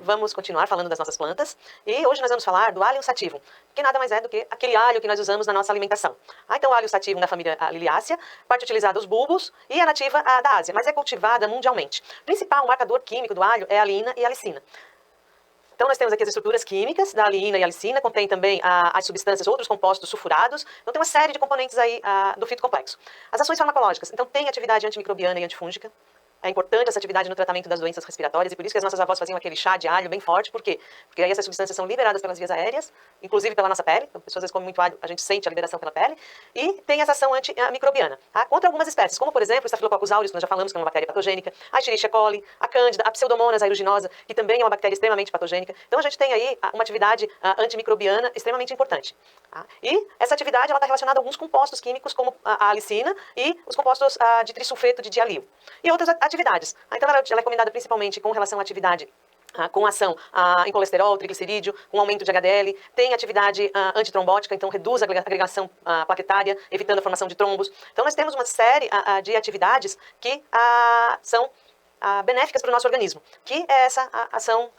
vamos continuar falando das nossas plantas e hoje nós vamos falar do Allium sativum, que nada mais é do que aquele alho que nós usamos na nossa alimentação. Então o Allium sativum da família Liliaceae, parte utilizada os bulbos e é nativa da Ásia, mas é cultivada mundialmente. O principal marcador químico do alho é a alina e a alicina. Então nós temos aqui as estruturas químicas da alina e alicina, contém também as substâncias, outros compostos sulfurados, então tem uma série de componentes aí do fitocomplexo. As ações farmacológicas, então tem atividade antimicrobiana e antifúngica. É importante essa atividade no tratamento das doenças respiratórias e por isso que as nossas avós faziam aquele chá de alho bem forte. Por quê? Porque aí essas substâncias são liberadas pelas vias aéreas, inclusive pela nossa pele. Então, pessoas às vezes comem muito alho, a gente sente a liberação pela pele. E tem essa ação antimicrobiana, tá? Contra algumas espécies, como por exemplo o Staphylococcus aureus, que nós já falamos que é uma bactéria patogênica, a Escherichia coli, a Cândida, a Pseudomonas aeruginosa, que também é uma bactéria extremamente patogênica. Então a gente tem aí uma atividade antimicrobiana extremamente importante. Tá? E essa atividade está relacionada a alguns compostos químicos, como a alicina e os compostos de trisulfeto de dialil. E outras atividades. Então, ela é recomendada principalmente com relação à atividade com ação em colesterol, triglicerídeo, com aumento de HDL, tem atividade antitrombótica, então reduz a agregação plaquetária, evitando a formação de trombos. Então nós temos uma série de atividades que são benéficas para o nosso organismo, que é essa ação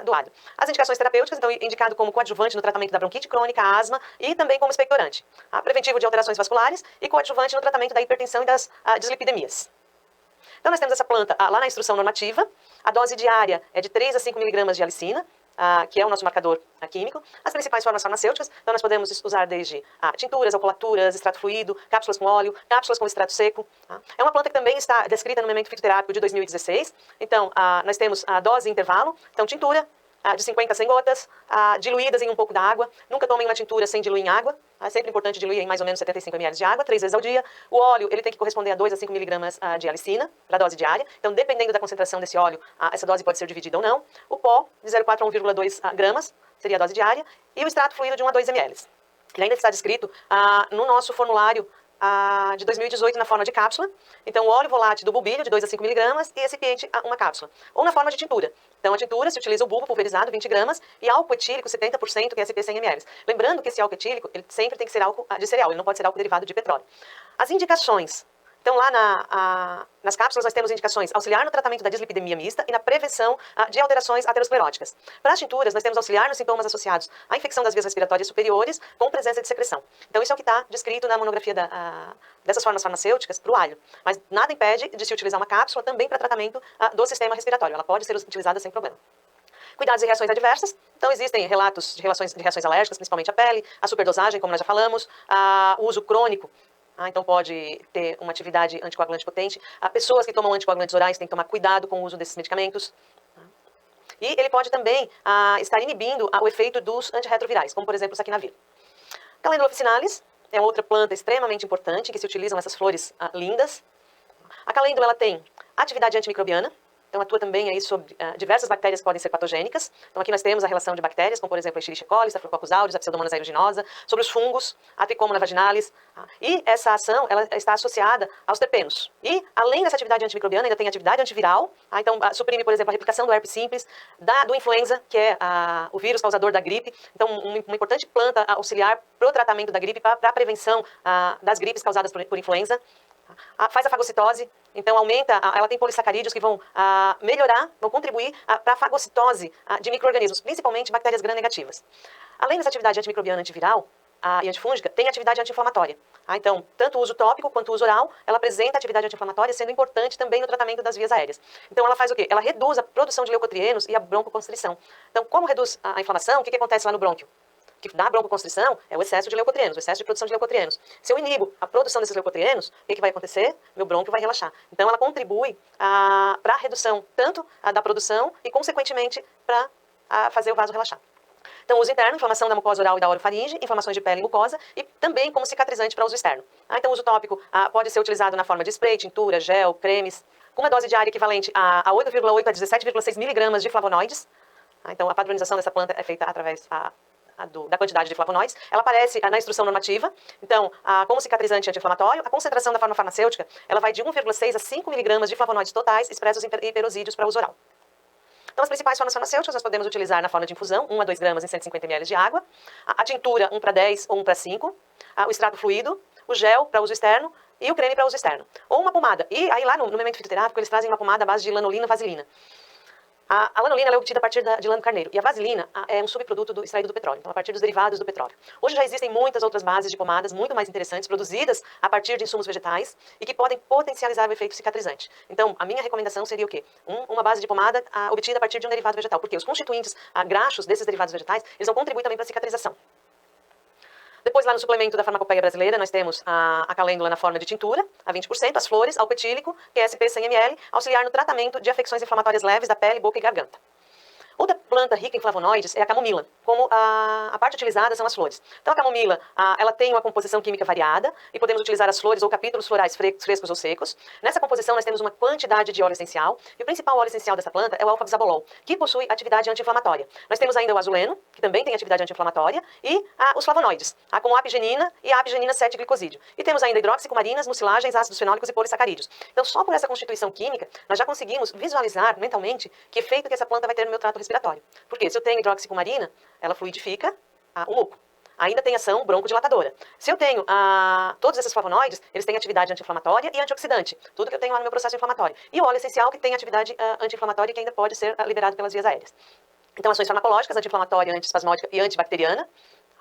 do alho. As indicações terapêuticas, então, indicado como coadjuvante no tratamento da bronquite crônica, asma e também como expectorante. Preventivo de alterações vasculares e coadjuvante no tratamento da hipertensão e das dislipidemias. Então, nós temos essa planta lá na instrução normativa. A dose diária é de 3 a 5 miligramas de alicina, que é o nosso marcador químico. As principais formas farmacêuticas, então nós podemos usar desde tinturas, alcoolaturas, extrato fluido, cápsulas com óleo, cápsulas com extrato seco. É uma planta que também está descrita no Memento Fitoterápico de 2016. Então, nós temos a dose e intervalo. Então, tintura de 50 a 100 gotas, diluídas em um pouco da água. Nunca tomem uma tintura sem diluir em água. É sempre importante diluir em mais ou menos 75 ml de água, 3 vezes ao dia. O óleo, ele tem que corresponder a 2 a 5 miligramas de alicina, para a dose diária. Então, dependendo da concentração desse óleo, essa dose pode ser dividida ou não. O pó, de 0,4 a 1,2 gramas, seria a dose diária. E o extrato fluido de 1 a 2 ml. Ele ainda está descrito no nosso formulário de 2018 na forma de cápsula. Então, o óleo volátil do bulbilho, de 2 a 5 miligramas, e recipiente, uma cápsula. Ou na forma de tintura. Então, a tintura se utiliza o bulbo pulverizado, 20 gramas, e álcool etílico, 70%, que é SP 100 ml. Lembrando que esse álcool etílico, ele sempre tem que ser álcool de cereal, ele não pode ser álcool derivado de petróleo. As indicações. Então, lá nas cápsulas, nós temos indicações auxiliar no tratamento da dislipidemia mista e na prevenção de alterações ateroscleróticas. Para as tinturas, nós temos auxiliar nos sintomas associados à infecção das vias respiratórias superiores com presença de secreção. Então, isso é o que está descrito na monografia dessas formas farmacêuticas para o alho. Mas nada impede de se utilizar uma cápsula também para tratamento do sistema respiratório. Ela pode ser utilizada sem problema. Cuidados e reações adversas. Então, existem relatos de reações alérgicas, principalmente a pele, a superdosagem, como nós já falamos, o uso crônico. Então pode ter uma atividade anticoagulante potente. Pessoas que tomam anticoagulantes orais têm que tomar cuidado com o uso desses medicamentos. E ele pode também estar inibindo o efeito dos antirretrovirais, como por exemplo o saquinavir. Calêndula officinalis é outra planta extremamente importante, que se utilizam essas flores lindas. A calêndula ela tem atividade antimicrobiana. Então, atua também aí sobre diversas bactérias que podem ser patogênicas. Então, aqui nós temos a relação de bactérias, como, por exemplo, a Escherichia coli, Staphylococcus aureus, a Pseudomonas aeruginosa, sobre os fungos, a Trichomona vaginalis. E essa ação, ela está associada aos terpenos. E, além dessa atividade antimicrobiana, ainda tem atividade antiviral. Então, suprime, por exemplo, a replicação do herpes simples, do influenza, que é o vírus causador da gripe. Então, uma importante planta auxiliar para o tratamento da gripe, para a prevenção das gripes causadas por influenza. Faz a fagocitose, então aumenta, ela tem polissacarídeos que vão melhorar, vão contribuir para a fagocitose de micro-organismos, principalmente bactérias gram-negativas. Além dessa atividade antimicrobiana antiviral e antifúngica, tem atividade anti-inflamatória. Então, tanto o uso tópico quanto o uso oral, ela apresenta atividade anti-inflamatória, sendo importante também no tratamento das vias aéreas. Então, ela faz o quê? Ela reduz a produção de leucotrienos e a broncoconstrição. Então, como reduz a inflamação, o que acontece lá no brônquio? Que dá broncoconstrição é o excesso de leucotrienos, o excesso de produção de leucotrienos. Se eu inibo a produção desses leucotrienos, o que vai acontecer? Meu brônquio vai relaxar. Então, ela contribui para a redução tanto da produção e, consequentemente, para fazer o vaso relaxar. Então, uso interno, inflamação da mucosa oral e da orofaringe, inflamações de pele e mucosa e também como cicatrizante para uso externo. Então, o uso tópico pode ser utilizado na forma de spray, tintura, gel, cremes, com uma dose diária equivalente a 8,8 a 17,6 miligramas de flavonoides. Então, a padronização dessa planta é feita através da quantidade de flavonoides. Ela aparece na instrução normativa. Então, como cicatrizante anti-inflamatório, a concentração da forma farmacêutica, ela vai de 1,6 a 5 miligramas de flavonoides totais expressos em hiperosídeos para uso oral. Então, as principais formas farmacêuticas nós podemos utilizar na forma de infusão, 1 a 2 gramas em 150 ml de água, a tintura 1 para 10 ou 1 para 5, o extrato fluido, o gel para uso externo e o creme para uso externo. Ou uma pomada. E aí lá no Memento Fitoterápico eles trazem uma pomada à base de lanolina vaselina. A lanolina ela é obtida a partir de lã do carneiro e a vaselina é um subproduto extraído do petróleo, então a partir dos derivados do petróleo. Hoje já existem muitas outras bases de pomadas muito mais interessantes, produzidas a partir de insumos vegetais e que podem potencializar o efeito cicatrizante. Então, a minha recomendação seria o quê? Uma base de pomada obtida a partir de um derivado vegetal, porque os constituintes graxos desses derivados vegetais, eles vão contribuir também para a cicatrização. Depois, lá no suplemento da farmacopeia brasileira, nós temos a calêndula na forma de tintura, a 20%, as flores, álcool etílico, QSP 100 ml, auxiliar no tratamento de afecções inflamatórias leves da pele, boca e garganta. Outra planta rica em flavonoides é a camomila, como a parte utilizada são as flores. Então a camomila, ela tem uma composição química variada e podemos utilizar as flores ou capítulos florais frescos ou secos. Nessa composição nós temos uma quantidade de óleo essencial e o principal óleo essencial dessa planta é o alfa-bisabolol, que possui atividade anti-inflamatória. Nós temos ainda o azuleno, que também tem atividade anti-inflamatória, e os flavonoides, como a apigenina e a apigenina 7-glicosídeo. E temos ainda hidroxicumarinas, mucilagens, ácidos fenólicos e polissacarídeos. Então só por essa constituição química nós já conseguimos visualizar mentalmente que efeito que essa planta vai ter no meu trato respiratório. Porque se eu tenho hidroxicumarina, ela fluidifica o muco. Ainda tem ação broncodilatadora. Se eu tenho todos esses flavonoides, eles têm atividade anti-inflamatória e antioxidante. Tudo que eu tenho lá no meu processo inflamatório. E o óleo essencial que tem atividade anti-inflamatória e que ainda pode ser liberado pelas vias aéreas. Então, ações farmacológicas, anti-inflamatória, antiespasmódica e antibacteriana.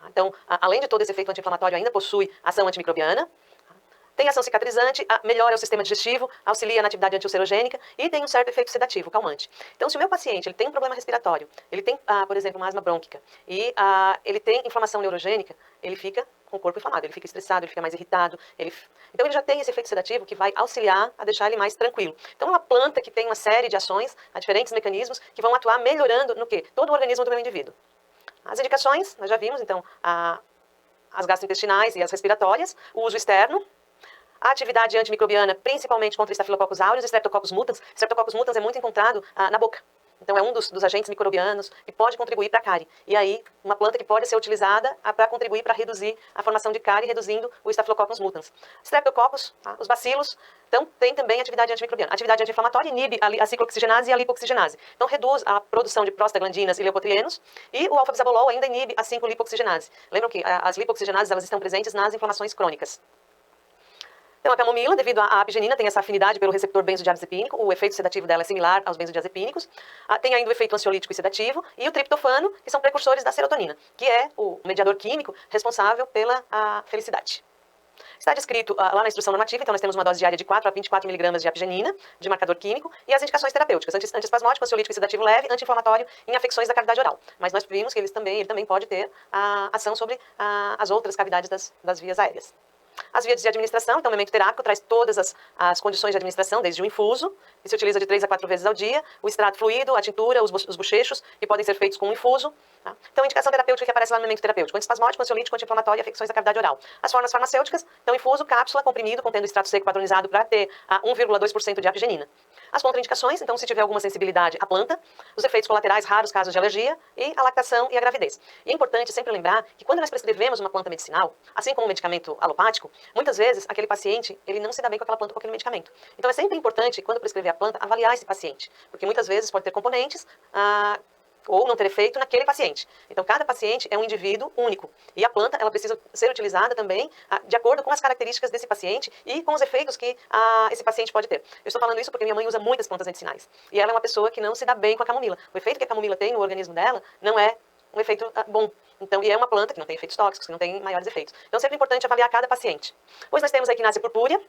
Então, além de todo esse efeito anti-inflamatório, ainda possui ação antimicrobiana. Tem ação cicatrizante, melhora o sistema digestivo, auxilia na atividade antiulcerogênica e tem um certo efeito sedativo, calmante. Então, se o meu paciente ele tem um problema respiratório, ele tem, por exemplo, uma asma brônquica e ele tem inflamação neurogênica, ele fica com o corpo inflamado, ele fica estressado, ele fica mais irritado. Então, ele já tem esse efeito sedativo que vai auxiliar a deixar ele mais tranquilo. Então, é uma planta que tem uma série de ações, diferentes mecanismos que vão atuar melhorando no quê? Todo o organismo do meu indivíduo. As indicações, nós já vimos, então, as gastrointestinais e as respiratórias, o uso externo, a atividade antimicrobiana, principalmente contra Staphylococcus aureus e Streptococcus mutans. Streptococcus mutans é muito encontrado na boca. Então, é um dos agentes microbianos que pode contribuir para a cárie. E aí, uma planta que pode ser utilizada para contribuir para reduzir a formação de cárie, reduzindo o Staphylococcus mutans. Streptococcus, os bacilos, então, tem também atividade antimicrobiana. Atividade anti-inflamatória inibe a ciclooxigenase e a lipoxigenase. Então, reduz a produção de prostaglandinas e leucotrienos. E o alfa-bisabolol ainda inibe a 5-lipoxigenase. Lembram que as lipoxigenases elas estão presentes nas inflamações crônicas. Então, a camomila, devido à apigenina, tem essa afinidade pelo receptor benzodiazepínico, o efeito sedativo dela é similar aos benzodiazepínicos. Tem ainda o efeito ansiolítico e sedativo, e o triptofano, que são precursores da serotonina, que é o mediador químico responsável pela felicidade. Está descrito lá na instrução normativa, então nós temos uma dose diária de 4 a 24 miligramas de apigenina, de marcador químico, e as indicações terapêuticas, antiespasmódico, ansiolítico e sedativo leve, anti-inflamatório em afecções da cavidade oral. Mas nós vimos que ele também pode ter ação sobre as outras cavidades das vias aéreas. As vias de administração, então o memento terápico traz todas as condições de administração, desde o infuso, que se utiliza de 3 a 4 vezes ao dia, o extrato fluido, a tintura, os bochechos, que podem ser feitos com o infuso. Tá? Então, a indicação terapêutica que aparece lá no memento terapêutico, antiespasmódico, ansiolítico, anti-inflamatório e afecções da cavidade oral. As formas farmacêuticas, então infuso, cápsula, comprimido, contendo extrato seco padronizado para ter 1,2% de apigenina. As contraindicações, então, se tiver alguma sensibilidade à planta, os efeitos colaterais, raros casos de alergia, e a lactação e a gravidez. E é importante sempre lembrar que quando nós prescrevemos uma planta medicinal, assim como um medicamento alopático, muitas vezes aquele paciente ele não se dá bem com aquela planta ou com aquele medicamento. Então é sempre importante, quando prescrever a planta, avaliar esse paciente, porque muitas vezes pode ter componentes ou não ter efeito naquele paciente. Então cada paciente é um indivíduo único e a planta ela precisa ser utilizada também de acordo com as características desse paciente e com os efeitos que esse paciente pode ter. Eu estou falando isso porque minha mãe usa muitas plantas medicinais e ela é uma pessoa que não se dá bem com a camomila. O efeito que a camomila tem no organismo dela não é um efeito bom. Então, e é uma planta que não tem efeitos tóxicos, que não tem maiores efeitos. Então, é sempre importante avaliar cada paciente. Depois nós temos a equinácea purpúrea,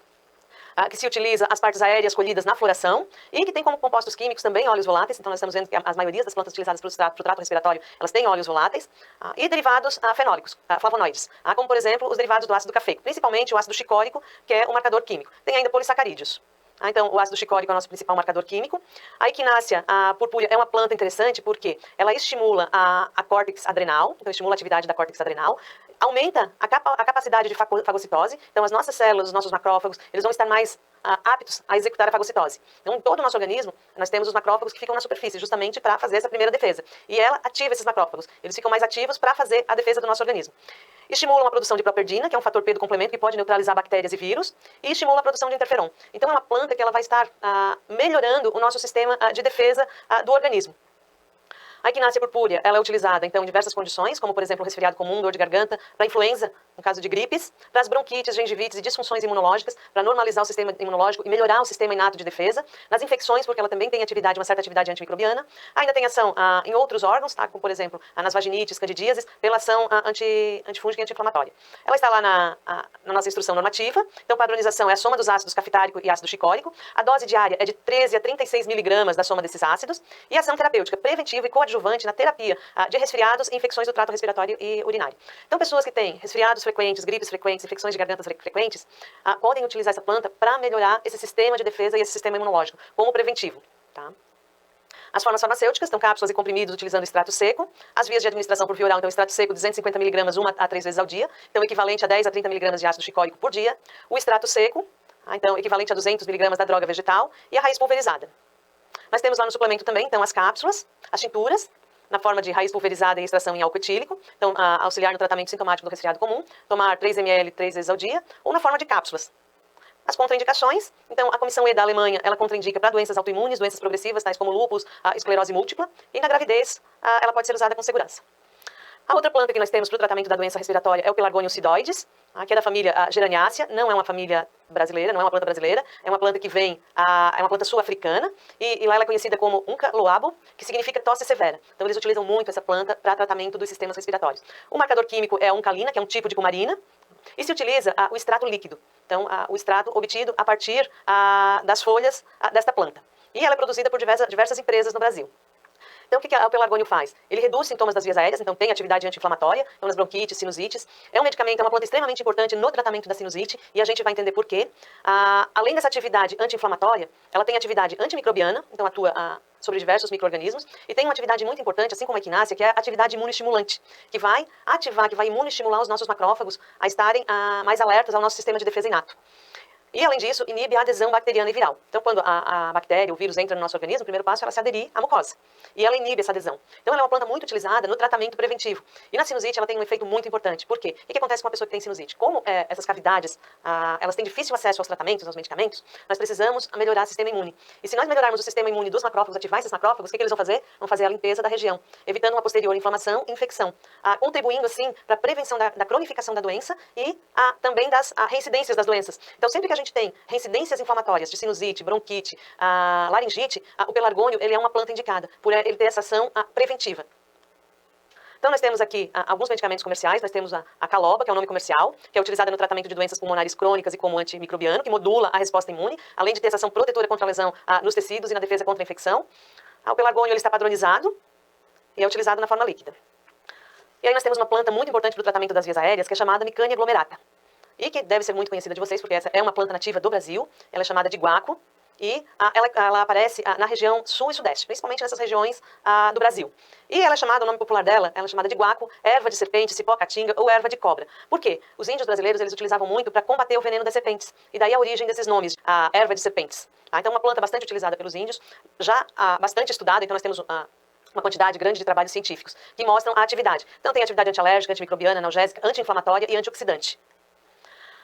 que se utiliza as partes aéreas colhidas na floração e que tem como compostos químicos também óleos voláteis. Então, nós estamos vendo que as maiorias das plantas utilizadas para o trato respiratório, elas têm óleos voláteis e derivados fenólicos, flavonoides, como, por exemplo, os derivados do ácido cafeico, principalmente o ácido chicórico, que é um marcador químico. Tem ainda polissacarídeos. Então, o ácido chicórico é o nosso principal marcador químico. A equinácea purpúrea é uma planta interessante porque ela estimula a córtex adrenal, então estimula a atividade da córtex adrenal, aumenta a capacidade de fagocitose, então as nossas células, os nossos macrófagos, eles vão estar mais aptos a executar a fagocitose. Então, em todo o nosso organismo, nós temos os macrófagos que ficam na superfície, justamente para fazer essa primeira defesa. E ela ativa esses macrófagos, eles ficam mais ativos para fazer a defesa do nosso organismo. Estimulam a produção de properdina, que é um fator P do complemento que pode neutralizar bactérias e vírus, e estimula a produção de interferon. Então, é uma planta que ela vai estar melhorando o nosso sistema de defesa do organismo. A equinácea purpúrea, ela é utilizada, então, em diversas condições, como, por exemplo, resfriado comum, dor de garganta, para influenza, no caso de gripes, para as bronquites, gengivites e disfunções imunológicas, para normalizar o sistema imunológico e melhorar o sistema inato de defesa, nas infecções, porque ela também tem atividade, uma certa atividade antimicrobiana, ainda tem ação em outros órgãos, tá? Como por exemplo, nas vaginites, candidíases, pela ação antifúngica e anti-inflamatória. Ela está lá na nossa instrução normativa, então padronização é a soma dos ácidos cafetárico e ácido chicórico, a dose diária é de 13 a 36 miligramas da soma desses ácidos, e ação terapêutica preventiva e coadjuvante na terapia de resfriados e infecções do trato respiratório e urinário. Então, pessoas que têm resfriados frequentes, gripes frequentes, infecções de gargantas frequentes, podem utilizar essa planta para melhorar esse sistema de defesa e esse sistema imunológico, como preventivo. Tá? As formas farmacêuticas, então cápsulas e comprimidos utilizando extrato seco. As vias de administração por via oral, então extrato seco 250 miligramas 1 a 3 vezes ao dia, então equivalente a 10 a 30 miligramas de ácido chicórico por dia. O extrato seco, então equivalente a 200 miligramas da droga vegetal, e a raiz pulverizada. Nós temos lá no suplemento também, então, as cápsulas, as tinturas, na forma de raiz pulverizada e extração em álcool etílico, então auxiliar no tratamento sintomático do resfriado comum, tomar 3 ml 3 vezes ao dia, ou na forma de cápsulas. As contraindicações, então a Comissão E da Alemanha, ela contraindica para doenças autoimunes, doenças progressivas, tais como lúpus, a esclerose múltipla, e na gravidez ela pode ser usada com segurança. A outra planta que nós temos para o tratamento da doença respiratória é o Pelargonium psidoides, que é da família Geraniaceae, não é uma família brasileira, não é uma planta brasileira, é uma planta que vem, é uma planta sul-africana, e lá ela é conhecida como Unca loabo, que significa tosse severa. Então eles utilizam muito essa planta para tratamento dos sistemas respiratórios. O marcador químico é a uncalina, que é um tipo de cumarina, e se utiliza o extrato líquido, então o extrato obtido a partir das folhas desta planta. E ela é produzida por diversas empresas no Brasil. Então, o que o pelargônio faz? Ele reduz sintomas das vias aéreas, então tem atividade anti-inflamatória, então nas bronquites, sinusites. É um medicamento, é uma planta extremamente importante no tratamento da sinusite, e a gente vai entender por quê. Além dessa atividade anti-inflamatória, ela tem atividade antimicrobiana, então atua sobre diversos micro-organismos, e tem uma atividade muito importante, assim como a equinácea, que é a atividade imunoestimulante, que vai ativar, que vai imunoestimular os nossos macrófagos a estarem mais alertas ao nosso sistema de defesa inato. E, além disso, inibe a adesão bacteriana e viral. Então, quando a bactéria, o vírus entra no nosso organismo, o primeiro passo é ela se aderir à mucosa. E ela inibe essa adesão. Então, ela é uma planta muito utilizada no tratamento preventivo. E na sinusite, ela tem um efeito muito importante. Por quê? O que acontece com uma pessoa que tem sinusite? Como essas cavidades, elas têm difícil acesso aos tratamentos, aos medicamentos, nós precisamos melhorar o sistema imune. E se nós melhorarmos o sistema imune dos macrófagos, ativar esses macrófagos, o que eles vão fazer? Vão fazer a limpeza da região, evitando uma posterior inflamação e infecção. Contribuindo, assim, para a prevenção da cronificação da doença e também das reincidências das doenças. Então, sempre que a gente tem reincidências inflamatórias de sinusite, bronquite, laringite, o pelargônio ele é uma planta indicada, por ele ter essa ação preventiva. Então, nós temos aqui alguns medicamentos comerciais. Nós temos a caloba, que é o nome comercial, que é utilizada no tratamento de doenças pulmonares crônicas e como antimicrobiano, que modula a resposta imune, além de ter essa ação protetora contra a lesão nos tecidos e na defesa contra a infecção. O pelargônio ele está padronizado e é utilizado na forma líquida. E aí nós temos uma planta muito importante para o tratamento das vias aéreas, que é chamada Micânia glomerata. E que deve ser muito conhecida de vocês, porque essa é uma planta nativa do Brasil, ela é chamada de guaco, e ela aparece na região sul e sudeste, principalmente nessas regiões do Brasil. E ela é chamada, o nome popular dela, ela é chamada de guaco, erva de serpente, cipó caatinga ou erva de cobra. Por quê? Os índios brasileiros, eles utilizavam muito para combater o veneno das serpentes, e daí a origem desses nomes, a erva de serpentes. Então, uma planta bastante utilizada pelos índios, já bastante estudada, então nós temos uma quantidade grande de trabalhos científicos que mostram a atividade. Então, tem atividade antialérgica, antimicrobiana, analgésica, anti-inflamatória e antioxidante.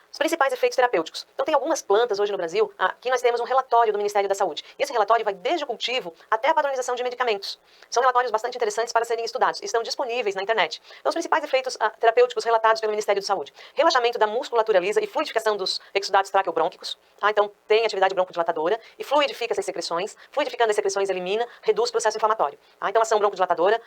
Os principais efeitos terapêuticos. Então, tem algumas plantas hoje no Brasil que nós temos um relatório do Ministério da Saúde. E esse relatório vai desde o cultivo até a padronização de medicamentos. São relatórios bastante interessantes para serem estudados. Estão disponíveis na internet. Então, os principais efeitos terapêuticos relatados pelo Ministério da Saúde. Relaxamento da musculatura lisa e fluidificação dos exudados traqueobrônquicos. Então, tem atividade broncodilatadora e fluidifica essas secreções. Fluidificando as secreções, elimina, reduz o processo inflamatório. Então, ação broncodilatadora,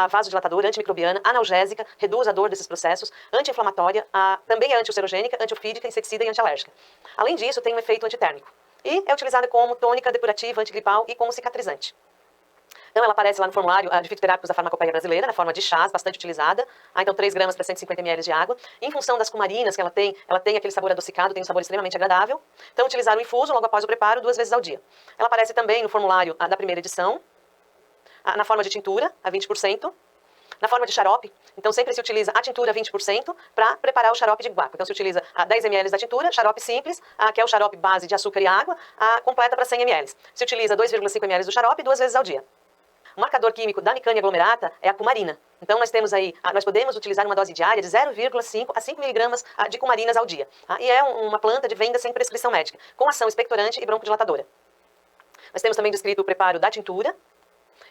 vasodilatadora, antimicrobiana, analgésica, reduz a dor desses processos, anti-inflamatória, também é antiulcerogênica, antiofídica, inseticida e antialérgica. Além disso, tem um efeito antitérmico. E é utilizada como tônica depurativa, antigripal e como cicatrizante. Então, ela aparece lá no formulário de fitoterápicos da farmacopeia brasileira, na forma de chás, bastante utilizada. Então, 3 gramas para 150 ml de água. Em função das cumarinas que ela tem aquele sabor adocicado, tem um sabor extremamente agradável. Então, utilizar o infuso logo após o preparo, 2 vezes ao dia. Ela aparece também no formulário da primeira edição, na forma de tintura, a 20%. Na forma de xarope, então sempre se utiliza a tintura 20% para preparar o xarope de guaco. Então se utiliza 10 ml da tintura, xarope simples, que é o xarope base de açúcar e água, completa para 100 ml. Se utiliza 2,5 ml do xarope 2 vezes ao dia. O marcador químico da Micânia glomerata é a cumarina. Então nós temos aí, nós podemos utilizar uma dose diária de 0,5 a 5 miligramas de cumarinas ao dia. E é uma planta de venda sem prescrição médica, com ação expectorante e broncodilatadora. Nós temos também descrito o preparo da tintura.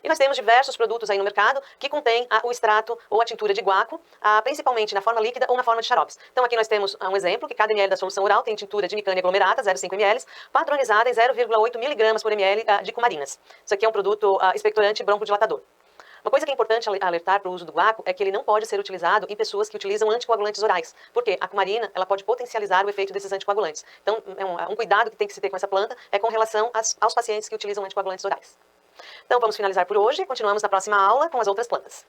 E nós temos diversos produtos aí no mercado que contêm o extrato ou a tintura de guaco, principalmente na forma líquida ou na forma de xaropes. Então aqui nós temos um exemplo, que cada ml da solução oral tem tintura de nicânia aglomerata, 0,5 ml, padronizada em 0,8 mg por ml de cumarinas. Isso aqui é um produto expectorante broncodilatador. Uma coisa que é importante alertar para o uso do guaco é que ele não pode ser utilizado em pessoas que utilizam anticoagulantes orais, porque a cumarina ela pode potencializar o efeito desses anticoagulantes. Então, um cuidado que tem que se ter com essa planta é com relação aos pacientes que utilizam anticoagulantes orais. Então, vamos finalizar por hoje. Continuamos na próxima aula com as outras plantas.